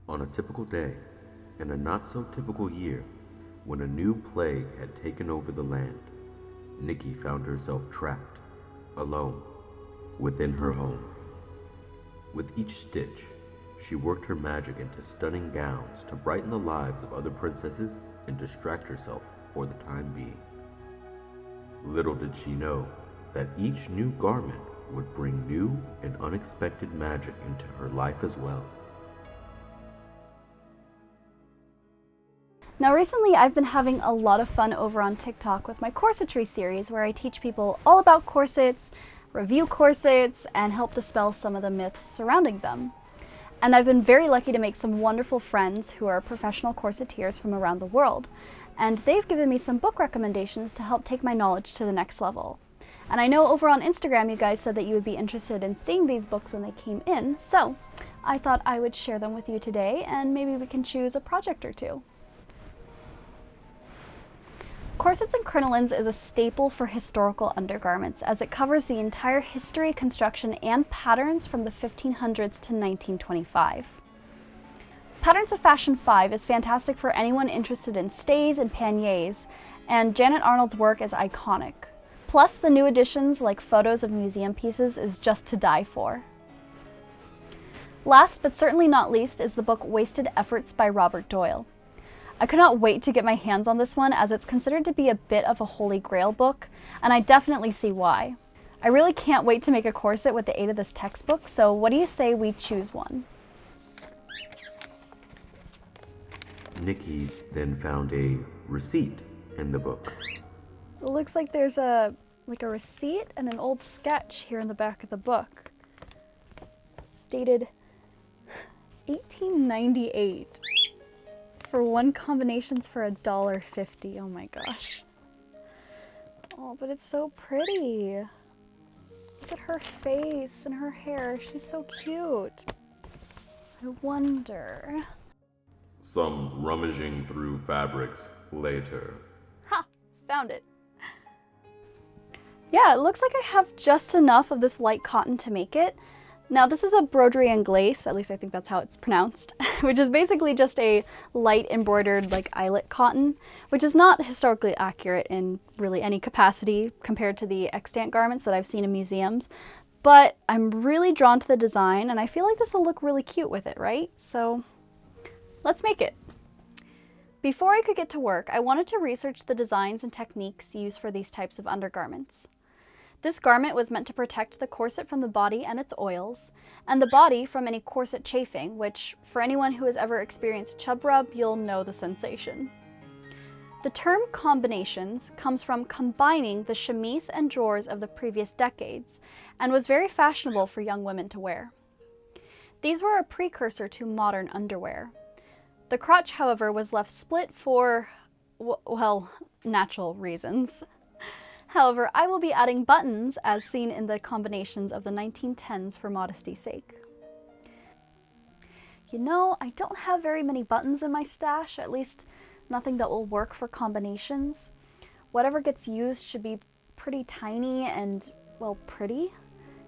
On a typical day, in a not-so-typical year, when a new plague had taken over the land, Nikki found herself trapped, alone, within her home. With each stitch, she worked her magic into stunning gowns to brighten the lives of other princesses and distract herself for the time being. Little did she know that each new garment would bring new and unexpected magic into her life as well. Now recently I've been having a lot of fun over on TikTok with my corsetry series where I teach people all about corsets, review corsets, and help dispel some of the myths surrounding them. And I've been very lucky to make some wonderful friends who are professional corseteers from around the world. And they've given me some book recommendations to help take my knowledge to the next level. And I know over on Instagram you guys said that you would be interested in seeing these books when they came in, so I thought I would share them with you today and maybe we can choose a project or two. Corsets and crinolines is a staple for historical undergarments as it covers the entire history, construction, and patterns from the 1500s to 1925. Patterns of Fashion 5 is fantastic for anyone interested in stays and panniers, and Janet Arnold's work is iconic. Plus, the new additions like photos of museum pieces is just to die for. Last but certainly not least is the book Wasted Efforts by Robert Doyle. I could not wait to get my hands on this one as it's considered to be a bit of a holy grail book, and I definitely see why. I really can't wait to make a corset with the aid of this textbook, so what do you say we choose one? Nikki then found a receipt in the book. It looks like there's a receipt and an old sketch here in the back of the book. It's dated 1898. For one combinations for $1.50. Oh my gosh. Oh, but it's so pretty. Look at her face and her hair. She's so cute. I wonder. Some rummaging through fabrics later. Ha! Found it. Yeah, it looks like I have just enough of this light cotton to make it. Now this is a broderie anglaise, at least I think that's how it's pronounced, which is basically just a light embroidered like eyelet cotton, which is not historically accurate in really any capacity compared to the extant garments that I've seen in museums, but I'm really drawn to the design and I feel like this will look really cute with it, right? So let's make it. Before I could get to work, I wanted to research the designs and techniques used for these types of undergarments. This garment was meant to protect the corset from the body and its oils, and the body from any corset chafing, which, for anyone who has ever experienced chub rub, you'll know the sensation. The term combinations comes from combining the chemise and drawers of the previous decades, and was very fashionable for young women to wear. These were a precursor to modern underwear. The crotch, however, was left split for, well, natural reasons. However, I will be adding buttons as seen in the combinations of the 1910s for modesty's sake. You know, I don't have very many buttons in my stash, at least nothing that will work for combinations. Whatever gets used should be pretty tiny and, well, pretty.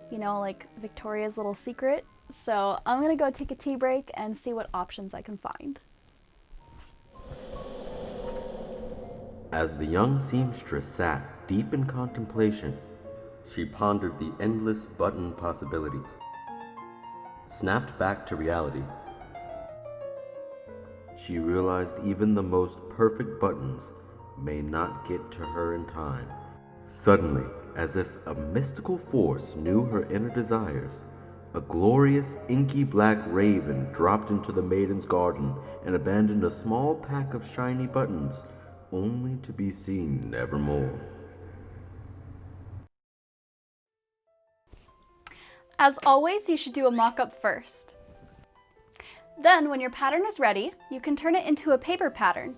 You know, like Victoria's little secret. So I'm gonna go take a tea break and see what options I can find. As the young seamstress sat deep in contemplation, she pondered the endless button possibilities. Snapped back to reality, she realized even the most perfect buttons may not get to her in time. Suddenly, as if a mystical force knew her inner desires, a glorious inky black raven dropped into the maiden's garden and abandoned a small pack of shiny buttons, only to be seen nevermore. As always, you should do a mock-up first. Then, when your pattern is ready, you can turn it into a paper pattern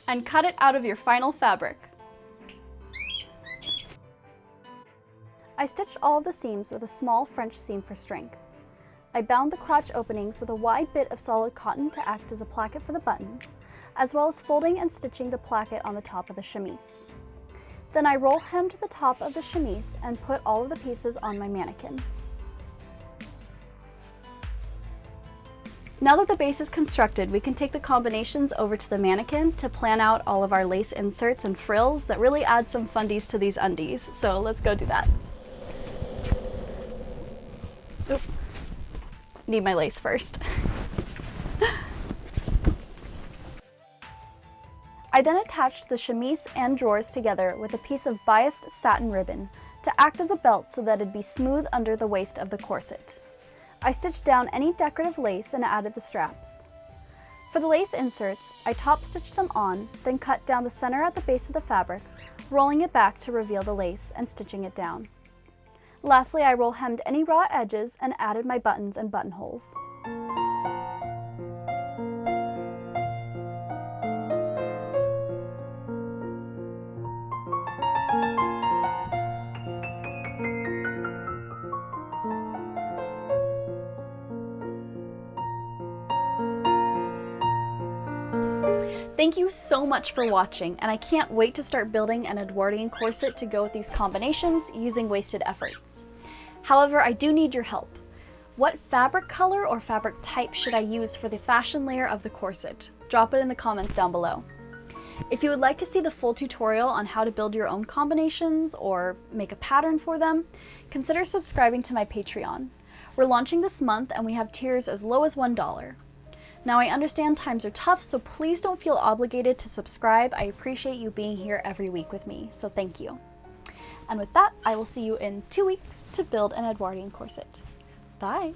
and cut it out of your final fabric. I stitched all of the seams with a small French seam for strength. I bound the crotch openings with a wide bit of solid cotton to act as a placket for the buttons, as well as folding and stitching the placket on the top of the chemise. Then I roll hemmed the top of the chemise and put all of the pieces on my mannequin. Now that the base is constructed, we can take the combinations over to the mannequin to plan out all of our lace inserts and frills that really add some fundies to these undies. So let's go do that. Oop. Need my lace first. I then attached the chemise and drawers together with a piece of biased satin ribbon to act as a belt so that it'd be smooth under the waist of the corset. I stitched down any decorative lace and added the straps. For the lace inserts, I top stitched them on, then cut down the center at the base of the fabric, rolling it back to reveal the lace and stitching it down. Lastly, I roll hemmed any raw edges and added my buttons and buttonholes. Thank you so much for watching, and I can't wait to start building an Edwardian corset to go with these combinations using wasted efforts. However, I do need your help. What fabric color or fabric type should I use for the fashion layer of the corset? Drop it in the comments down below. If you would like to see the full tutorial on how to build your own combinations or make a pattern for them, consider subscribing to my Patreon. We're launching this month and we have tiers as low as $1. Now I understand times are tough, so please don't feel obligated to subscribe. I appreciate you being here every week with me, so thank you. And with that, I will see you in 2 weeks to build an Edwardian corset. Bye!